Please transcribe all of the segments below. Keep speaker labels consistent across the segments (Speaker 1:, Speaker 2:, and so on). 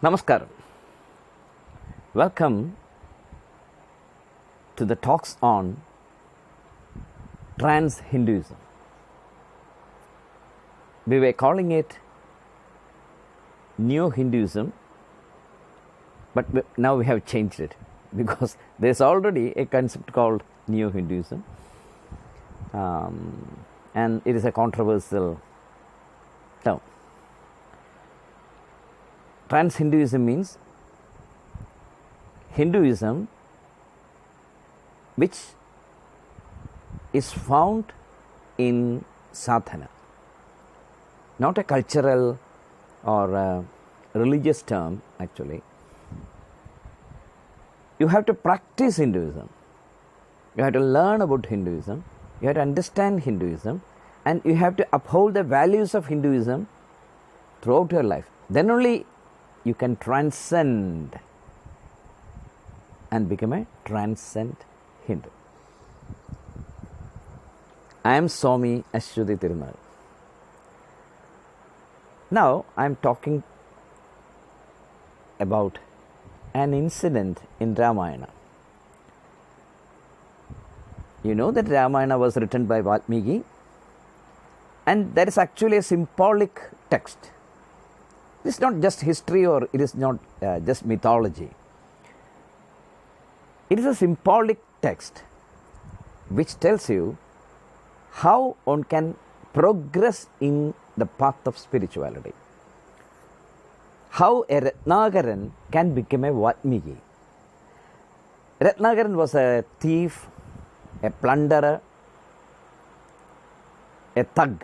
Speaker 1: Namaskaram. Welcome to the talks on Trans Hinduism. We were calling it New Hinduism, but now we have changed it because there is already a concept called New Hinduism, and it is a controversial term. Trans Hinduism means Hinduism which is found in sadhana, not a cultural or a religious term actually. You have to practice Hinduism, you have to learn about Hinduism, you have to understand Hinduism, and you have to uphold the values of Hinduism throughout your life. Then only you can transcend and become a transcend Hindu. I am Swamy Aswathy Thirunal. Now I am talking about an incident in Ramayana. You know that Ramayana was written by Valmiki, and that is actually a symbolic text. It is not just history, or it is not just mythology. It is a symbolic text which tells you how one can progress in the path of spirituality. How a Ratnagaran can become a Valmiki. Ratnagaran was a thief, a plunderer, a thug.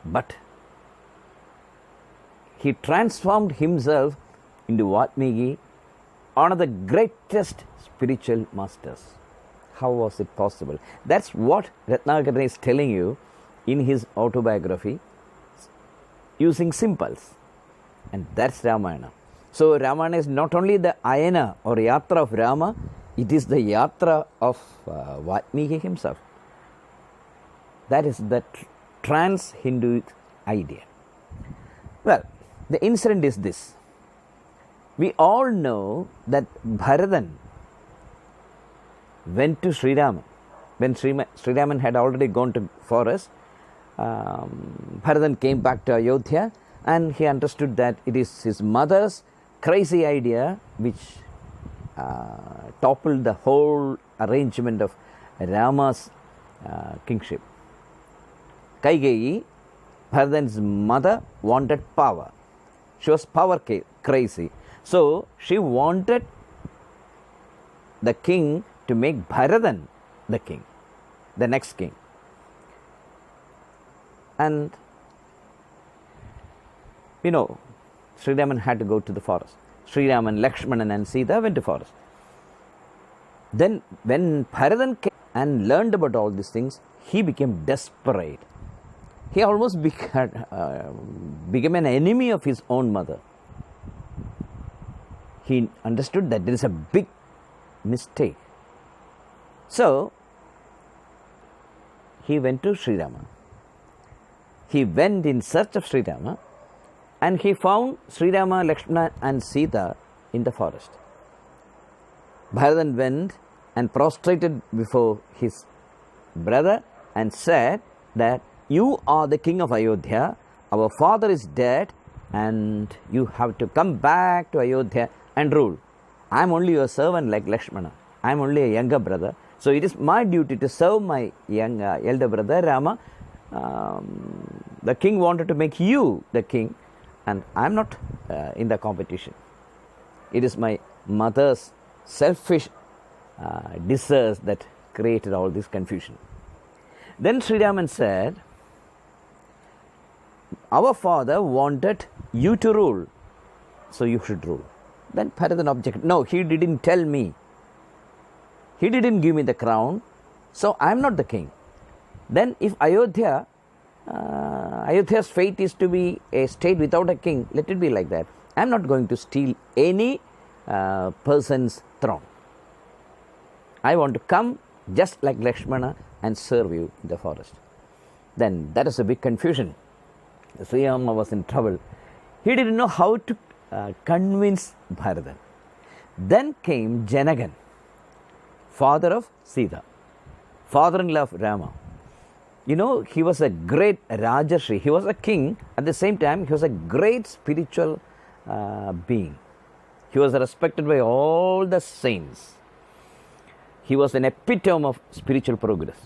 Speaker 1: But he transformed himself into Valmiki, one of the greatest spiritual masters. How was it possible? That's what Ratnagaran is telling you in his autobiography using symbols. And that's Ramayana. So Ramayana is not only the Ayana or Yatra of Rama, it is the Yatra of Valmiki himself. That is the trans Hindu idea. Well, the incident is this. We all know that Bharadan went to Sri Rama. When Sri Raman had already gone to forest, Bharadan came back to Ayodhya, and he understood that it is his mother's crazy idea which toppled the whole arrangement of Rama's kingship. Kaigeyi, Bharadan's mother, wanted power. She was power crazy. So she wanted the king to make Bharadan the king, the next king. And you know, Sri Raman had to go to the forest. Sri Raman, Lakshmana and Sita went to forest. Then when Bharadan came and learned about all these things, he became desperate. He almost became an enemy of his own mother. He understood that there is a big mistake. So he went to Sri Rama. He went in search of Sri Rama, and he found Sri Rama, Lakshmana and Sita in the forest. Bharadan went and prostrated before his brother and said that you are the king of Ayodhya, our father is dead, and you have to come back to Ayodhya and rule. I am only your servant like Lakshmana. I am only a younger brother. So it is my duty to serve my young elder brother Rama. The king wanted to make you the king, and I am not in the competition. It is my mother's selfish desires that created all this confusion. Then Sri Raman said, our father wanted you to rule, so you should rule. Then Bharadan objected, no, he didn't tell me. He didn't give me the crown, so I am not the king. Then if Ayodhya's fate is to be a state without a king, let it be like that. I am not going to steal any person's throne. I want to come just like Lakshmana and serve you in the forest. Then that is a big confusion. Sri Rama was in trouble. He didn't know how to convince Bharatan. Then came Janagan, father of Sita, father-in-law of Rama. You know, he was a great Rajarshi. He was a king. At the same time, he was a great spiritual being. He was respected by all the saints. He was an epitome of spiritual progress.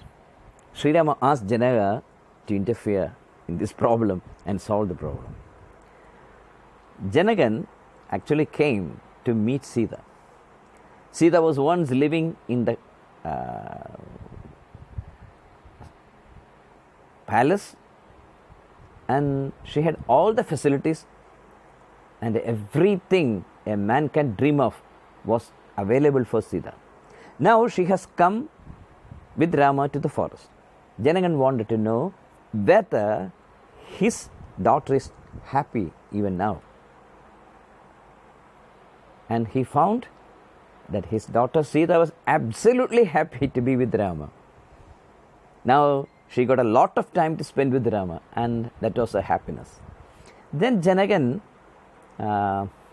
Speaker 1: Sri Rama asked Janaka to interfere in this problem and solve the problem. Janagan actually came to meet Sita. Sita was once living in the palace, and she had all the facilities and everything a man can dream of was available for Sita. Now she has come with Rama to the forest. Janagan wanted to know whether his daughter is happy even now. And he found that his daughter Sita was absolutely happy to be with Rama. Now she got a lot of time to spend with Rama, and that was a happiness. Then Janagan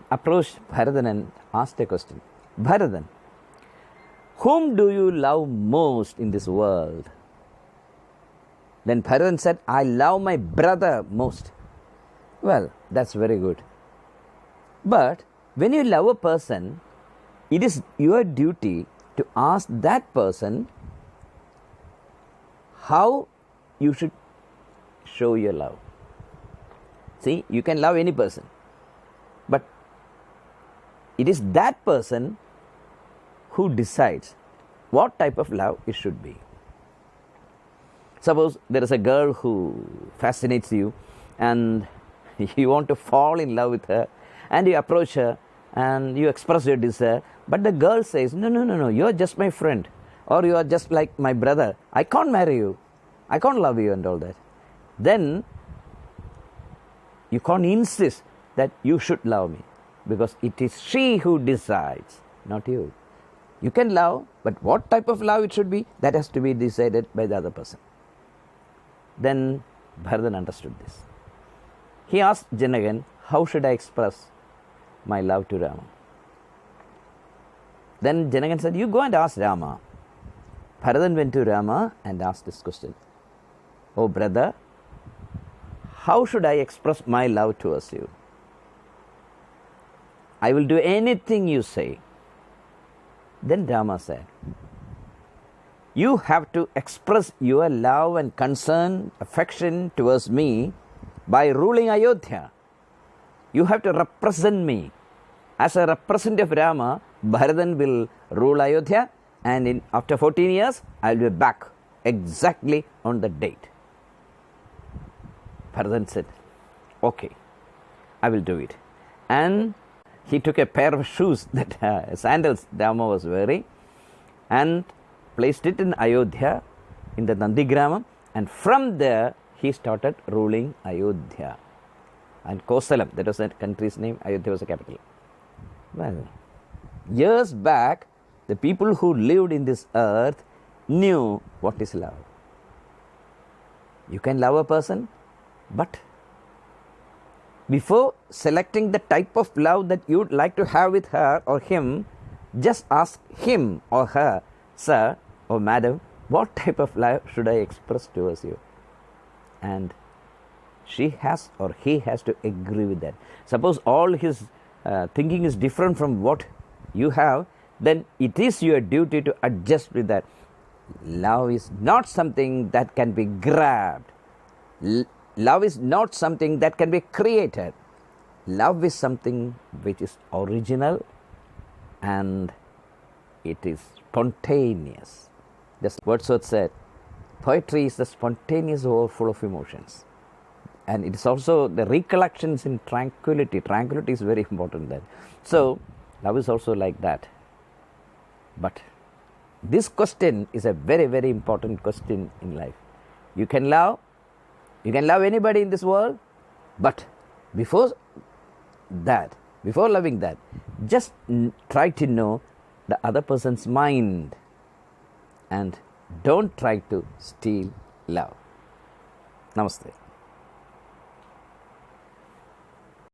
Speaker 1: approached Bharatan and asked a question. Bharatan, whom do you love most in this world? Then Bharatan said, I love my brother most. Well, that's very good. But when you love a person, it is your duty to ask that person how you should show your love. See, you can love any person, but it is that person who decides what type of love it should be. Suppose there is a girl who fascinates you and you want to fall in love with her, and you approach her and you express your desire, but the girl says, no, you are just my friend, or you are just like my brother. I can't marry you. I can't love you and all that. Then you can't insist that you should love me, because it is she who decides, not you. You can love, but what type of love it should be, that has to be decided by the other person. Then Bharatan understood this. He asked Janagan, how should I express my love to Rama? Then Janagan said, you go and ask Rama. Bharatan went to Rama and asked this question. Oh brother, how should I express my love towards you? I will do anything you say. Then Rama said, you have to express your love and concern, affection towards me by ruling Ayodhya. You have to represent me. As a representative of Rama, Bharatan will rule Ayodhya, and after 14 years, I will be back exactly on the date. Bharatan said, okay, I will do it. And he took a pair of shoes, that sandals Rama was wearing, and placed it in Ayodhya, in the Nandigramam, and from there he started ruling Ayodhya. And Kosalam, that was that country's name, Ayodhya was the capital. Well, years back, the people who lived in this earth knew what is love. You can love a person, but before selecting the type of love that you would like to have with her or him, just ask him or her, sir or madam, what type of love should I express towards you? And she has or he has to agree with that. Suppose all his thinking is different from what you have, then it is your duty to adjust with that. Love is not something that can be grabbed. Love is not something that can be created. Love is something which is original and it is spontaneous. Just Wordsworth said, poetry is the spontaneous overflow of emotions. And it is also the recollections in tranquility. Tranquility is very important there. So, love is also like that. But this question is a very, very important question in life. You can love anybody in this world, but before loving that, just try to know the other person's mind and don't try to steal love. Namaste.